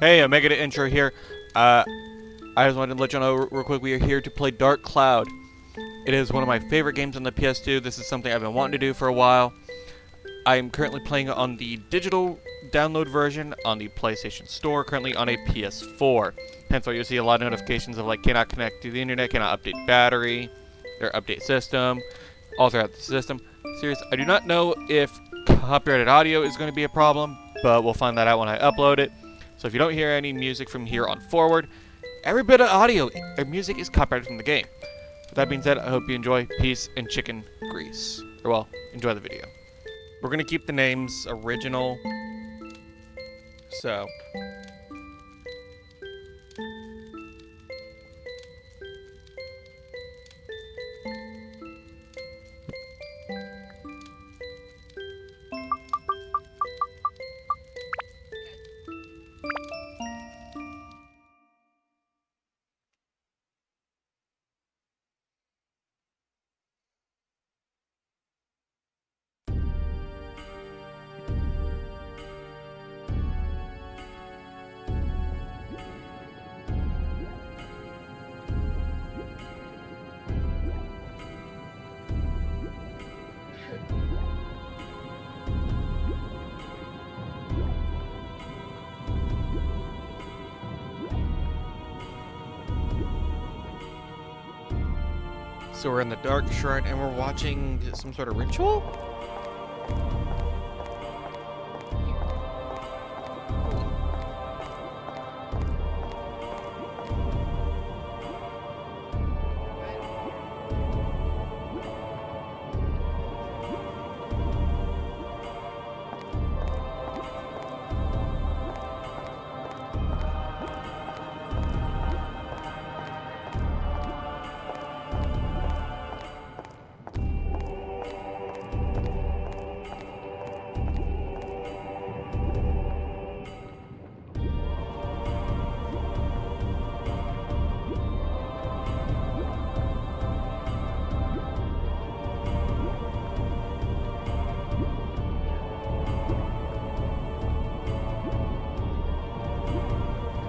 Hey, I'm making an intro here. I just wanted to let you know real quick we are here to play Dark Cloud. It is one of my favorite games on the PS2. This is something I've been wanting to do for a while. I am currently playing on the digital download version on the PlayStation Store, currently on a PS4. Hence why you'll see a lot of notifications of like cannot connect to the internet, cannot update battery, or update system, all throughout the system. Serious, I do not know if copyrighted audio is going to be a problem, but we'll find that out when I upload it. So if you don't hear any music from here on forward, every bit of audio or music is copyrighted from the game. With that being said, I hope you enjoy. Peace and chicken grease. Or well, enjoy the video. We're going to keep the names original. So we're in the Dark Shrine and we're watching some sort of ritual?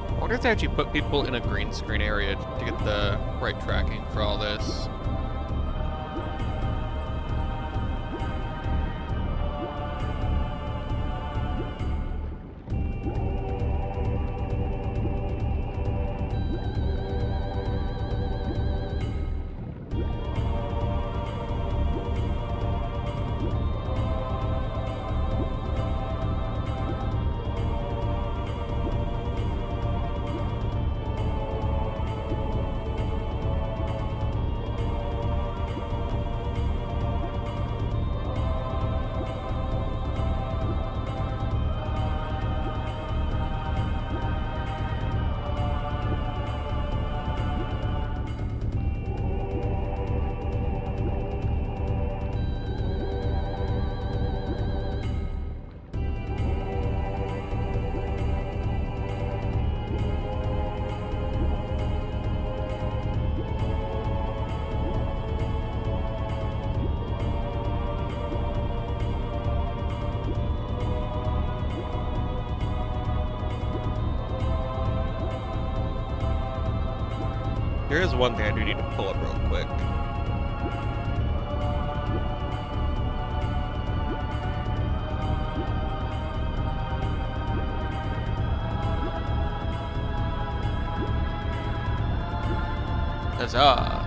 I wonder if they actually put people in a green screen area to get the right tracking for all this. There is one thing I do need to pull up real quick. Huzzah!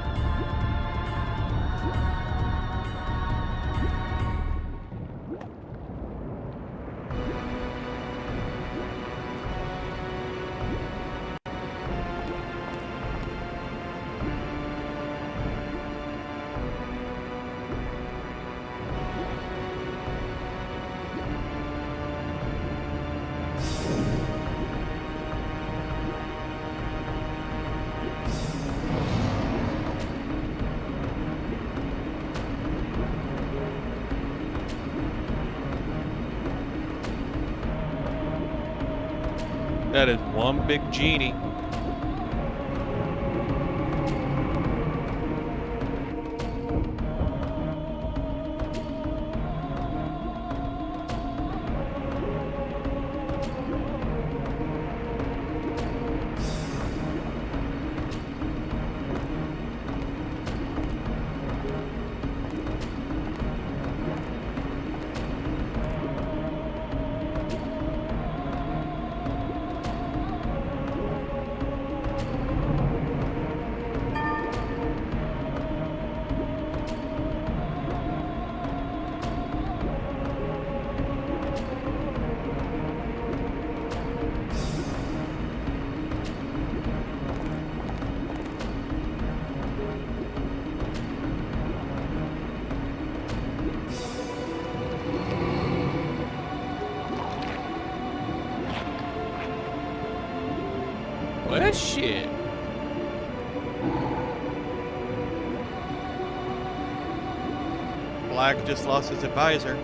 That is one big genie. Well, shit. Black just lost his advisor.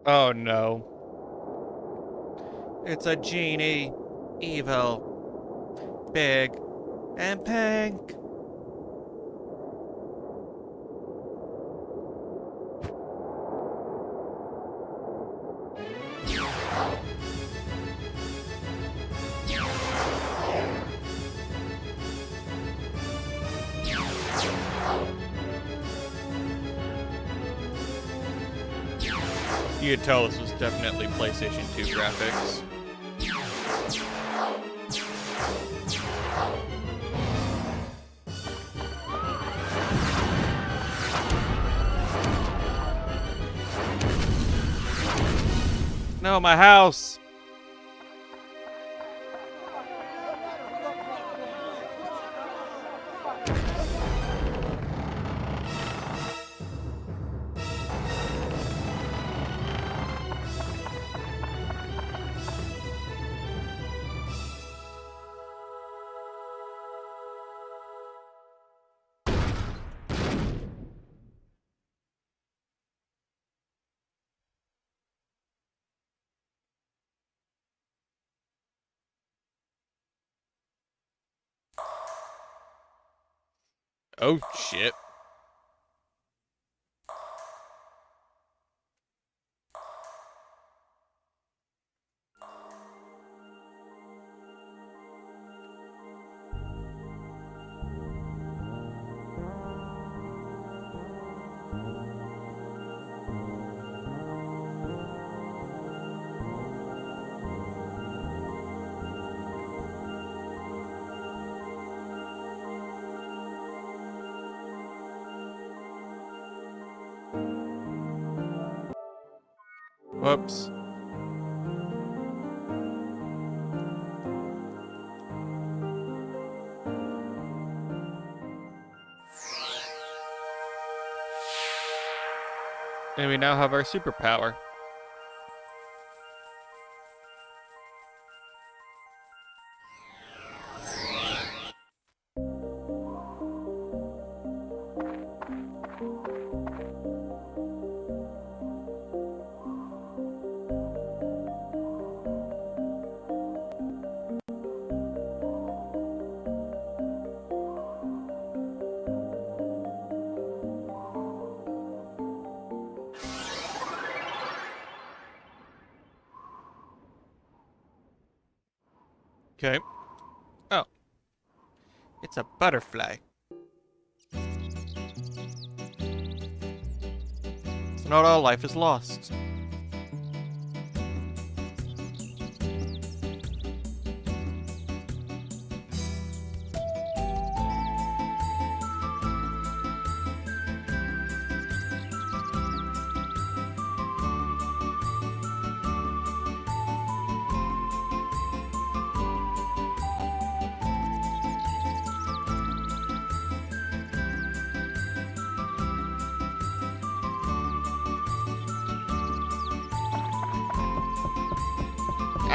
Oh no. It's a genie. Evil. Big. And pink. You could tell this was definitely PlayStation 2 graphics. No, my house! Oh, shit. Whoops. And we now have our superpower. Okay. Oh. It's a butterfly. So not all life is lost.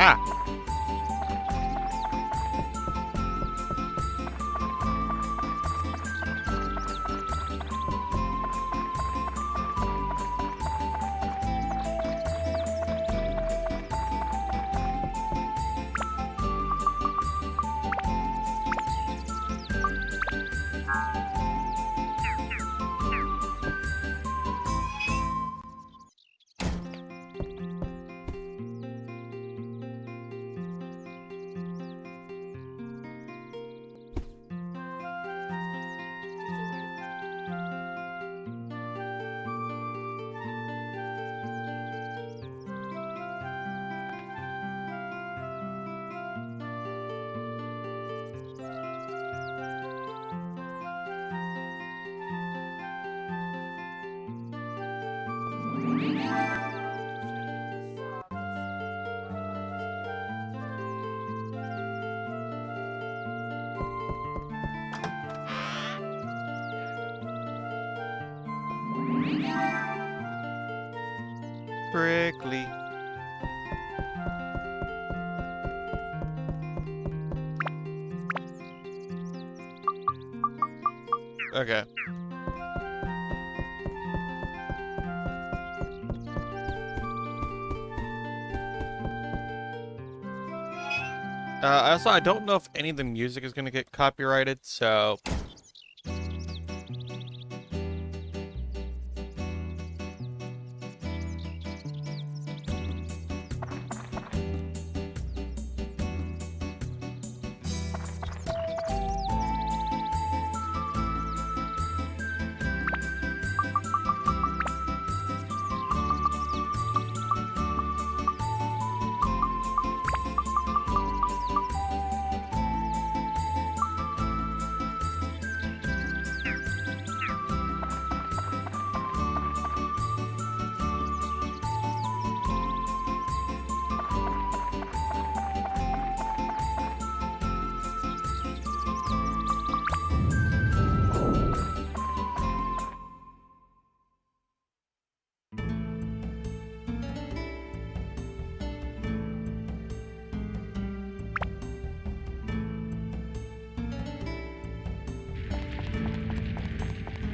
Ah! Prickly. Okay. Also, I don't know if any of the music is going to get copyrighted, so...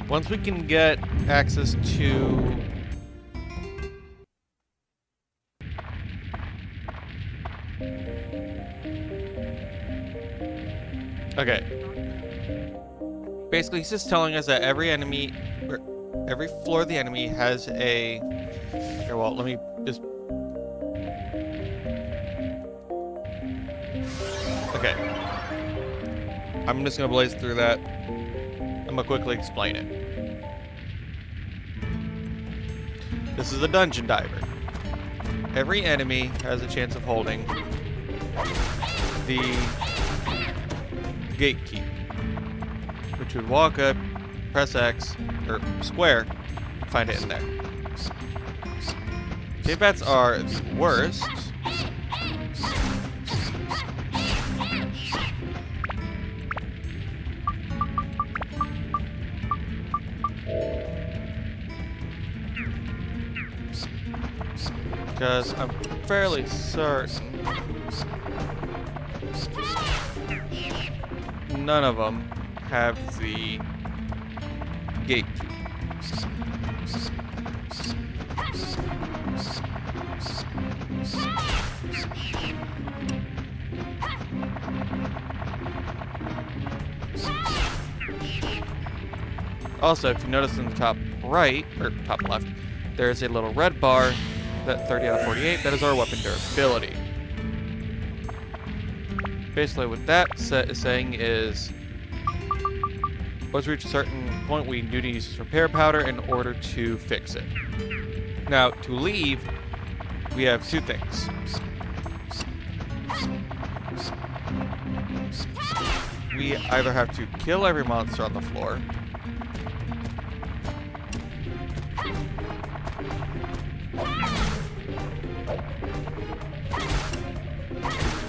Once we can get access to... Okay. Basically, he's just telling us that every enemy, or every floor of the enemy has a... Here, well, let me just... Okay. I'm just gonna blaze through that. I'm gonna quickly explain it. This is a dungeon diver. Every enemy has a chance of holding the gate key, which would walk up, press X, or square, find it in there. Cave bats are the worst. Because I'm fairly certain none of them have the gate key. Also, if you notice in the top right, or top left, there's a little red bar, that 30 out of 48, that is our weapon durability. basically what that is saying is, once we reach a certain point, we need to use this repair powder in order to fix it. Now, to leave, we have two things. We either have to kill every monster on the floor,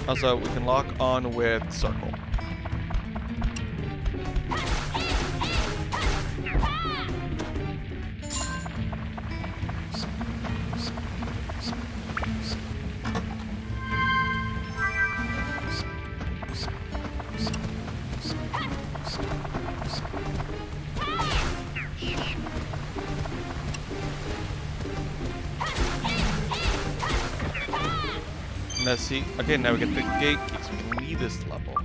also, we can lock on with circle. Let's see. Okay, now we get the gate key, so we can leave this level.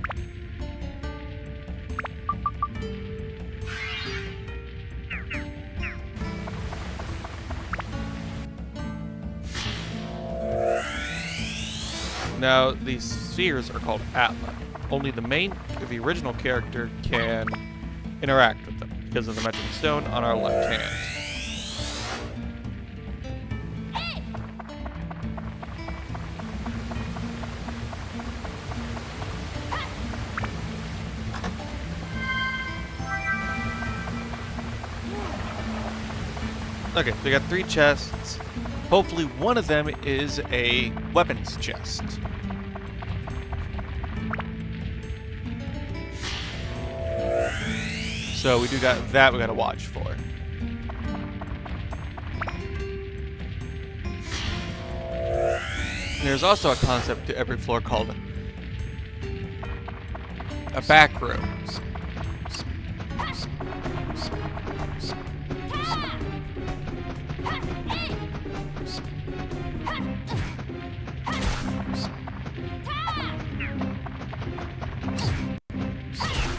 Now, these spheres are called Atla. Only the original character can interact with them because of the metric stone on our left hand. Okay, so we got 3 chests. Hopefully one of them is a weapons chest. So we do got that we gotta watch for. There's also a concept to every floor called a back room.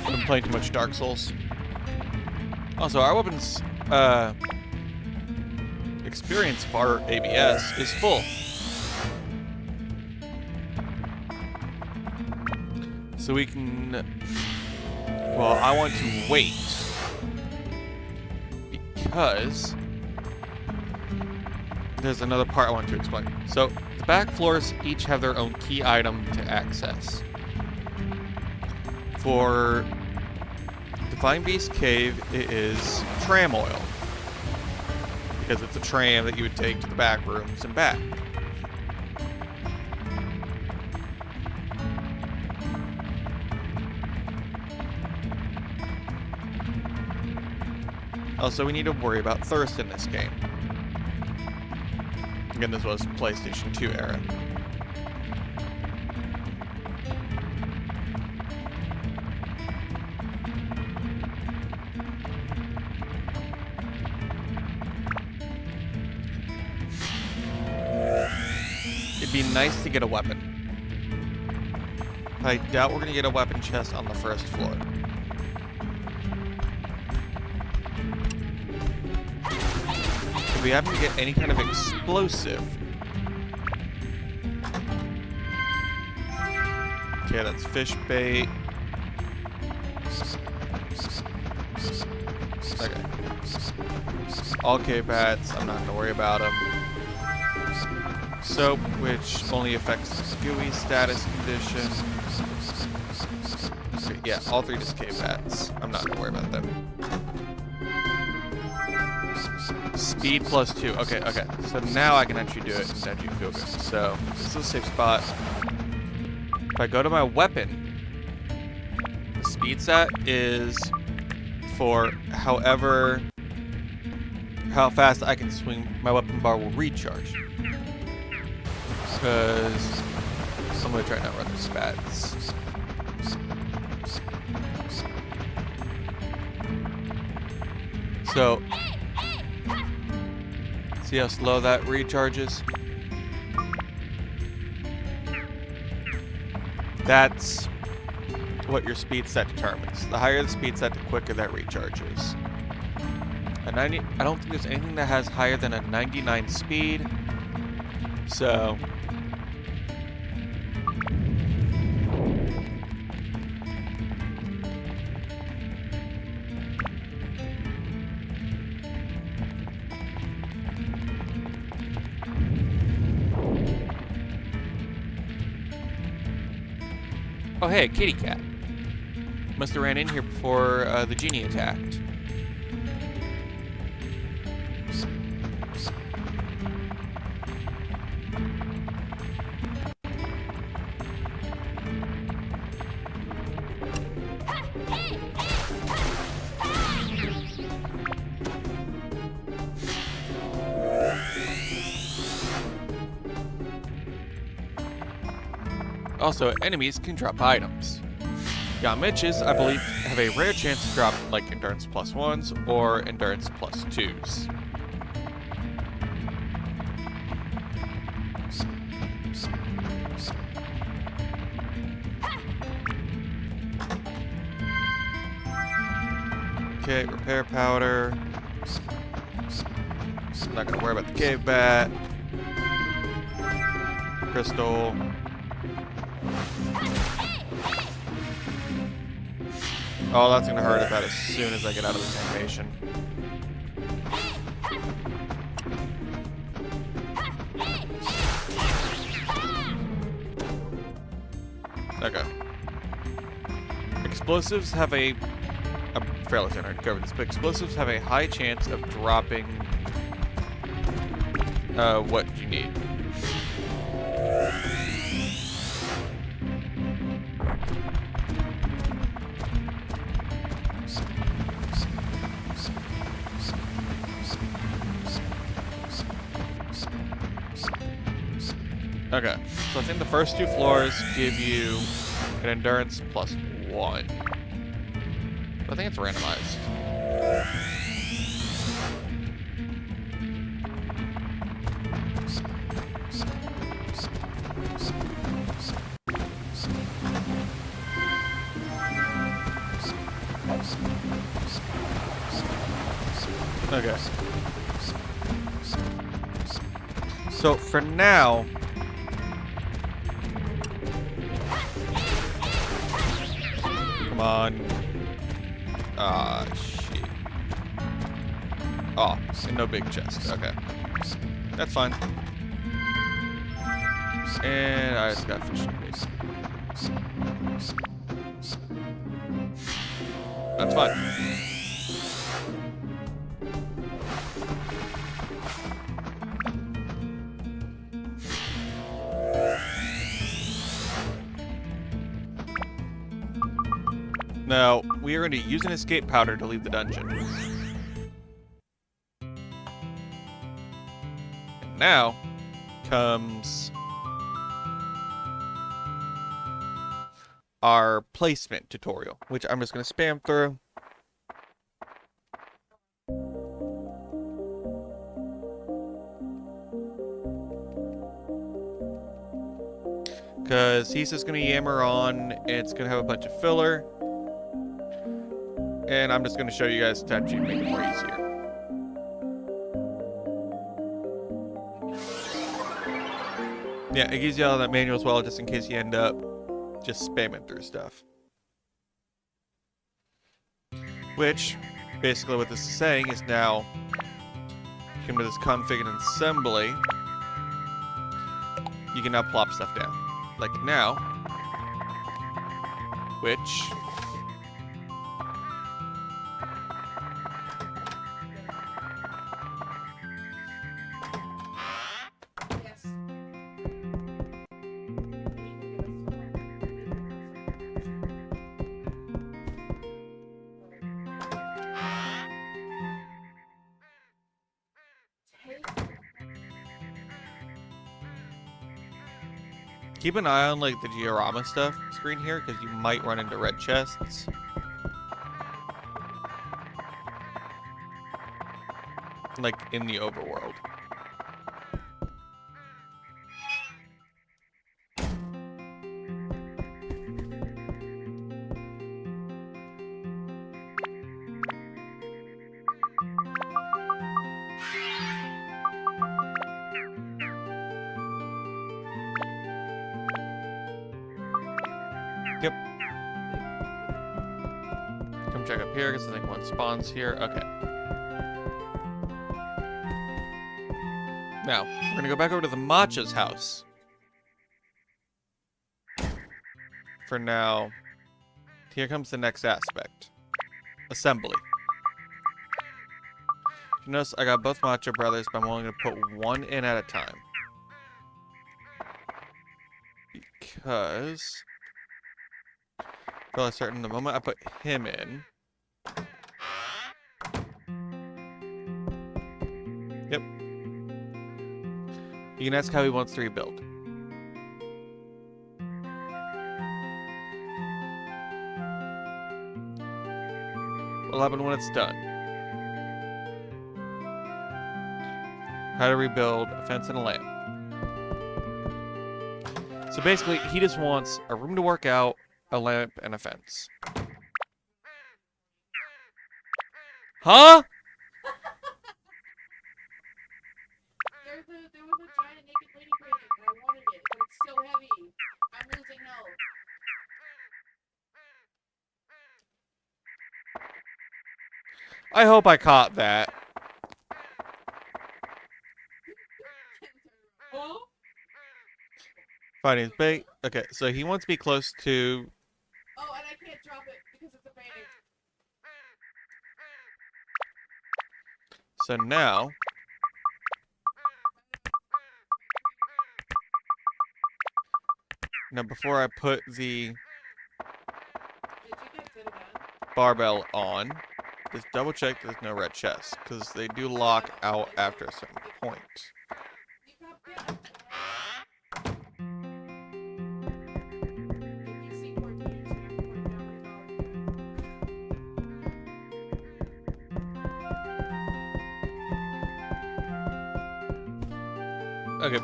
I'm playing too much Dark Souls. Also, our weapons experience bar ABS is full. So we can, well, I want to wait because there's another part I want to explain. So the back floors each have their own key item to access. For Divine Beast Cave, it is tram oil, because it's a tram that you would take to the back rooms and back. Also, we need to worry about thirst in this game. Again, this was PlayStation 2 era. It'd be nice to get a weapon. I doubt we're gonna get a weapon chest on the first floor. If we happen to get any kind of explosive. Okay, that's fish bait. Okay. All K-Bats, I'm not gonna worry about them. Soap, which only affects GUI status condition. Okay, yeah, all 3 just K-Bats. I'm not gonna worry about them. Speed +2. Okay, okay. So now I can actually do it and actually feel good. So this is a safe spot. If I go to my weapon, the speed set is for how fast I can swing. My weapon bar will recharge. Because I'm gonna try not to run these bats. So see how slow that recharges? That's what your speed set determines. The higher the speed set, the quicker that recharges. I don't think there's anything that has higher than a 99 speed. So Oh, hey, kitty cat. Must have ran in here before the genie attacked. Also, enemies can drop items. Mitches, I believe, have a rare chance to drop like endurance +1s or endurance +2s. Okay, repair powder. I'm not gonna worry about the cave bat. Crystal. Oh, that's gonna hurt about as soon as I get out of this animation. Okay. Explosives have I'm fairly certain I covered this, but explosives have a high chance of dropping what you need. Okay, so I think the first 2 floors give you an endurance +1. I think it's randomized. Okay. So for now, come on. Ah, shit. Oh, and no big chest. Okay. That's fine. And I just got fishing bait. That's fine. Now, we are going to use an escape powder to leave the dungeon. And now comes our placement tutorial, which I'm just going to spam through. Because he's just going to yammer on, it's going to have a bunch of filler. And I'm just going to show you guys to actually make it more easier. Yeah, it gives you all that manual as well, just in case you end up just spamming through stuff. Which, basically what this is saying is now, you come to this config and assembly, you can now plop stuff down. Like now, which... Keep an eye on like the diorama stuff screen here, because you might run into red chests. Like in the overworld. Yep. Come check up here, because I think one spawns here. Okay. Now, we're going to go back over to the Matcha's house. for now. Here comes the next aspect. Assembly. You notice I got both Macho Brothers, but I'm only going to put one in at a time. Because... fairly certain the moment I put him in... Yep. You can ask how he wants to rebuild. What'll happen when it's done? How to rebuild a fence and a lamp. So basically, he just wants a room to work out, a lamp, and a fence. Huh? There was a giant naked lady painting, and I wanted it, but it's so heavy. I'm losing health. I hope I caught that. Oh? Finding his bait. Okay, so he wants to be close to... Oh, and I can't drop it because it's a painting. So now... Now before I put the Did you get good again? barbell on, just double check there's no red chest, because they do lock out after a certain point. You got bit. If you see cartoons, you have to put it down or Okay.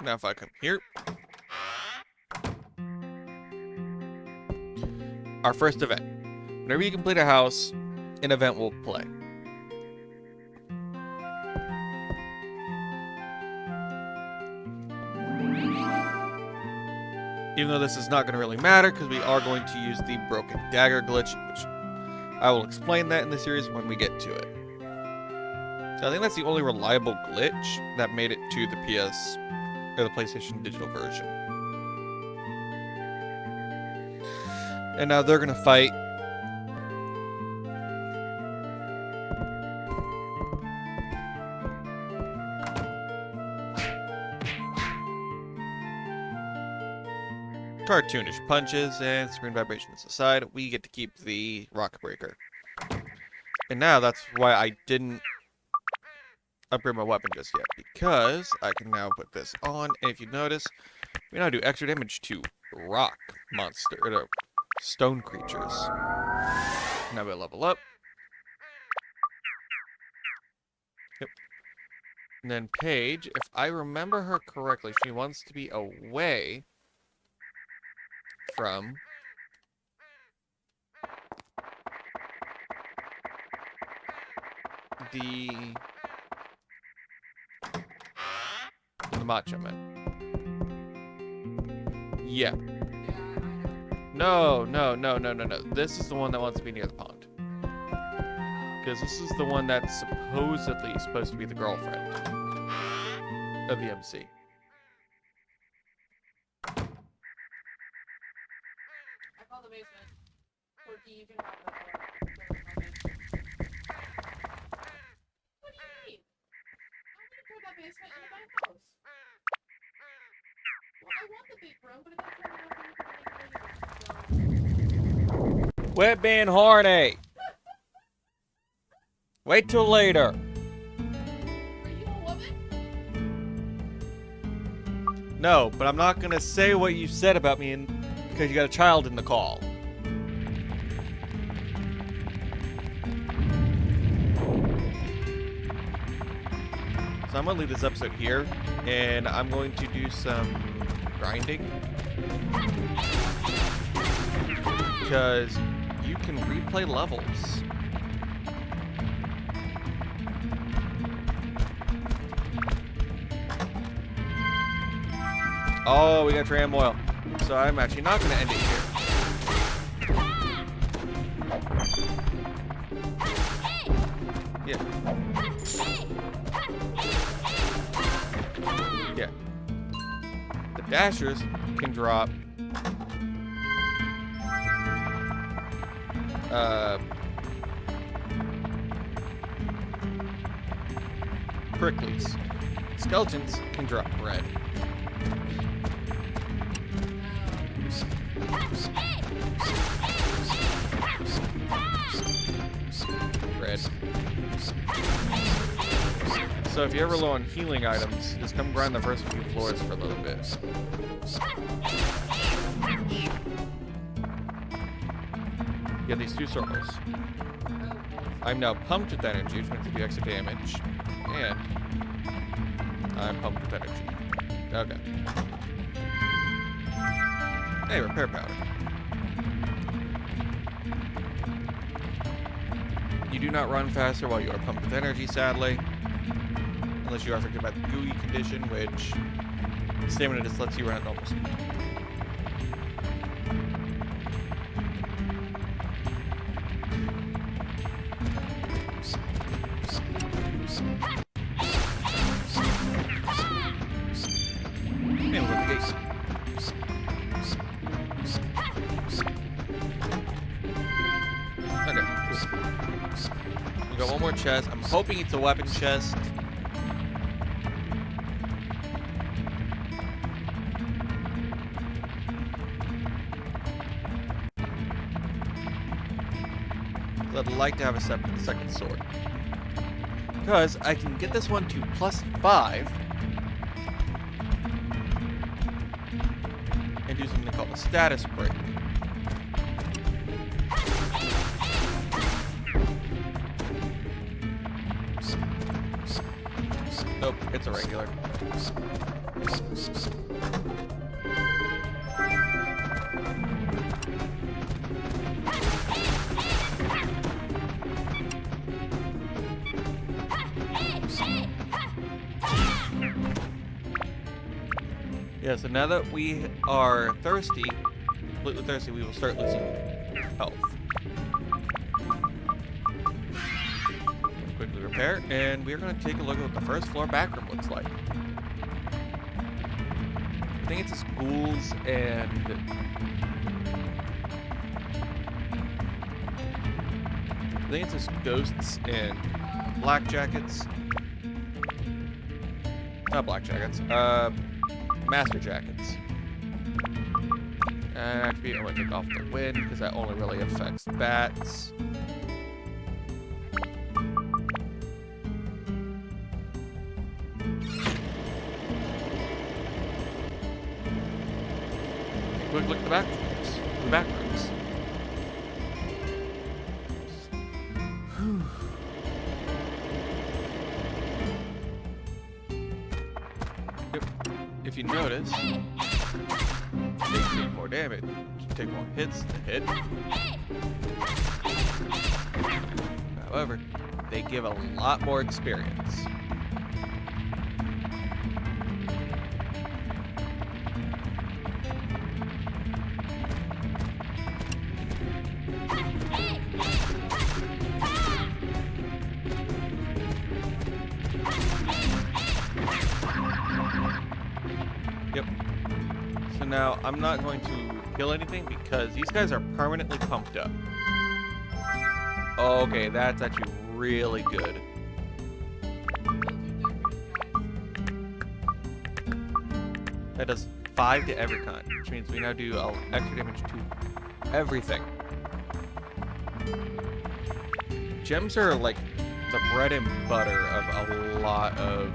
Now if I come here. Our first event. Whenever you complete a house, an event will play. Even though this is not going to really matter, because we are going to use the broken dagger glitch, which I will explain that in the series when we get to it. So I think that's the only reliable glitch that made it to the PS or the PlayStation digital version. And now they're gonna fight. Cartoonish punches and screen vibrations aside, we get to keep the rock breaker. And now that's why I didn't upgrade my weapon just yet, because I can now put this on, and if you notice, we now do extra damage to rock monster, or stone creatures. Now we level up. Yep. And then Paige, if I remember her correctly, she wants to be away from the Macho Man. Yeah. No. This is the one that wants to be near the pond. Because this is the one that's supposedly supposed to be the girlfriend of the MC. I call the basement. Porky, you can have the what do you mean? I'm gonna put that basement in my house. Well, I want the big room, but it doesn't have enough room for the Quit being horny! Wait till later. Are you a woman? No, but I'm not gonna say what you said about me because you got a child in the call. So I'm gonna leave this episode here, and I'm going to do some grinding. Because you can replay levels. Oh, we got tram oil. So I'm actually not going to end it here. Yeah. Yeah. The dashers can drop pricklies. Skeletons can drop bread. Bread. So if you're ever low on healing items, just come grind the first few floors for a little bit. You have these 2 circles. I'm now pumped with energy, which means I do extra damage. And I'm pumped with energy. Okay. Hey, repair powder. You do not run faster while you are pumped with energy, sadly. Unless you are affected by the gooey condition, which stamina just lets you run at normal speed. And we're at the gates. Okay, cool. We got one more chest. I'm hoping it's a weapon chest. I'd like to have a second sword. Because I can get this one to +5 and do something called a status break. Nope, it's a regular. Yeah, so now that we are thirsty, completely thirsty, we will start losing health. Quickly repair, and we're going to take a look at what the first floor back room looks like. I think it's just ghouls and I think it's just ghosts and black jackets. Not black jackets. Master jackets. Actually, I'm gonna take off the wind because that only really affects bats. Quick look at the back rooms. The back rooms. If you notice, they take more damage, take more hits to hit. However, they give a lot more experience. Yep. So now I'm not going to kill anything because these guys are permanently pumped up. Okay, that's actually really good. That does 5 to every kind, which means we now do extra damage to everything. Gems are like the bread and butter of a lot of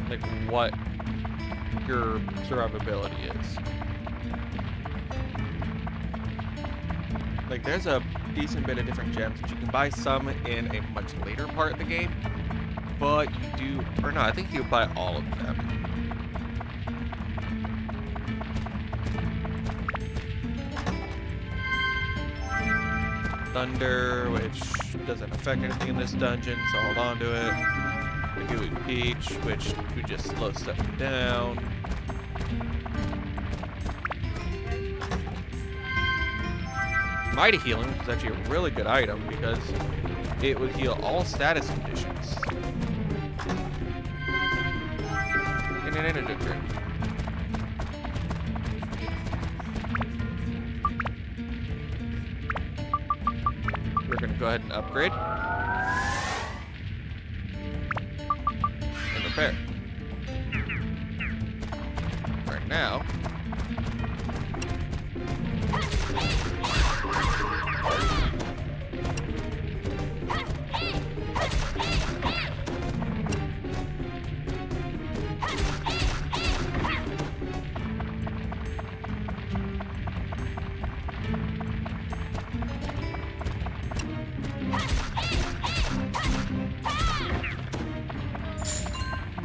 like what your survivability is. Like there's a decent bit of different gems that you can buy some in a much later part of the game, but you do, or no, I think you buy all of them. Thunder, which doesn't affect anything in this dungeon, so hold on to it. The Gooey Peach, which could just slow stuff down. Mighty Healing, which is actually a really good item because it would heal all status conditions. In an energy drink. We're going to go ahead and upgrade. And repair. Right now.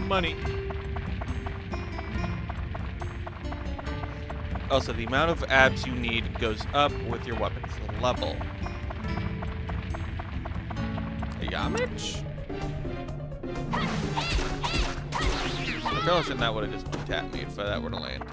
Money. Also, the amount of abs you need goes up with your weapon's level. A Yamich? I feel like that would have just one-tapped me if that were to land.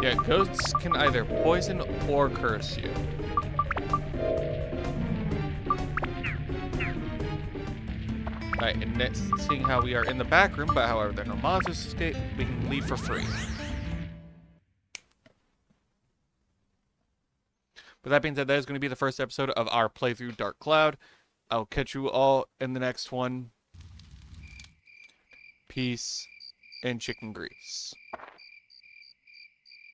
Yeah, ghosts can either poison or curse you. Right, and next, seeing how we are in the back room, but however there are no monsters to escape, we can leave for free. But that being said, that is going to be the first episode of our playthrough Dark Cloud. I'll catch you all in the next one. Peace and chicken grease.